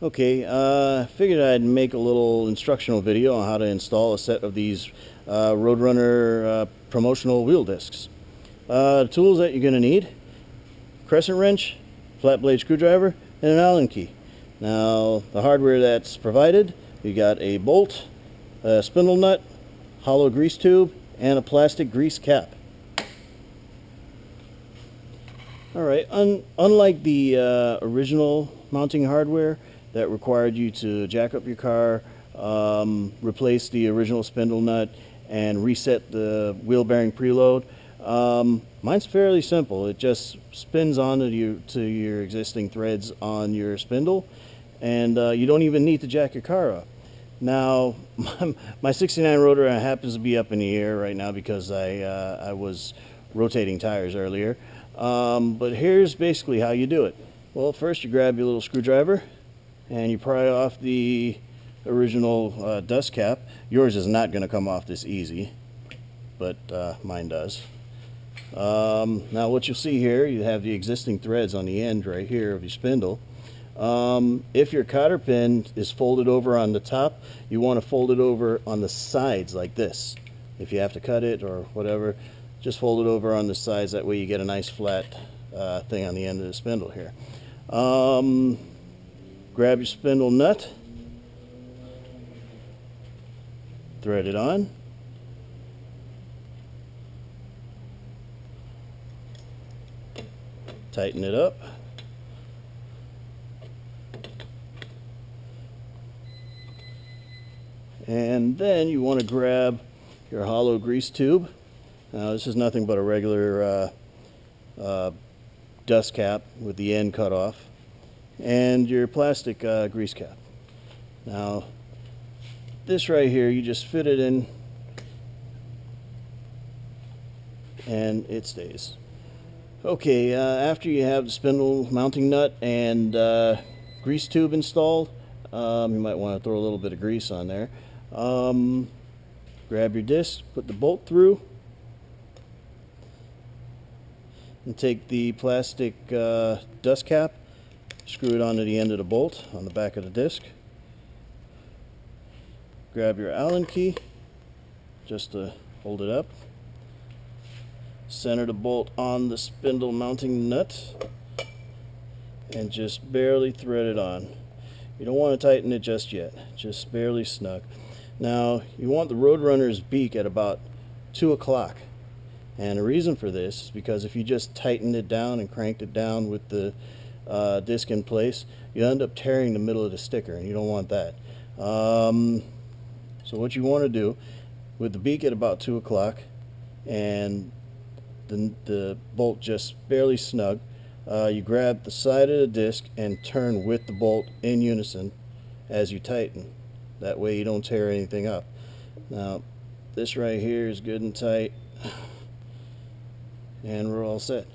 Okay, figured I'd make a little instructional video on how to install a set of these Roadrunner promotional wheel discs. The tools that you're going to need: crescent wrench, flat blade screwdriver, and an Allen key. Now, the hardware that's provided, you got a bolt, a spindle nut, hollow grease tube, and a plastic grease cap. Alright, unlike the original mounting hardware that required you to jack up your car, replace the original spindle nut, and reset the wheel bearing preload, mine's fairly simple. It just spins onto your existing threads on your spindle, and you don't even need to jack your car up. Now, my 69 rotor happens to be up in the air right now because I was rotating tires earlier. But here's basically how you do it. Well, first you grab your little screwdriver and you pry off the original dust cap. Yours is not going to come off this easy, but mine does. Now what you'll see here, you have the existing threads on the end right here of your spindle. If your cotter pin is folded over on the top, you want to fold it over on the sides like this. If you have to cut it or whatever, just fold it over on the sides. That way you get a nice flat thing on the end of the spindle here. Grab your spindle nut, thread it on, tighten it up, and then you want to grab your hollow grease tube. Now this is nothing but a regular dust cap with the end cut off, and your plastic grease cap. Now this right here, you just fit it in and it stays. Okay, after you have the spindle mounting nut and grease tube installed, you might want to throw a little bit of grease on there. Grab your disc, put the bolt through, and take the plastic dust cap, screw it onto the end of the bolt on the back of the disc. Grab your Allen key just to hold it up. Center the bolt on the spindle mounting nut and just barely thread it on. You don't want to tighten it just yet, just barely snug. Now you want the Roadrunner's beak at about 2 o'clock. And the reason for this is because if you just tightened it down and cranked it down with the disc in place, you end up tearing the middle of the sticker, and you don't want that. So what you want to do, with the beak at about 2 o'clock and the bolt just barely snug, you grab the side of the disc and turn with the bolt in unison as you tighten. That way you don't tear anything up. Now this right here is good and tight, and we're all set.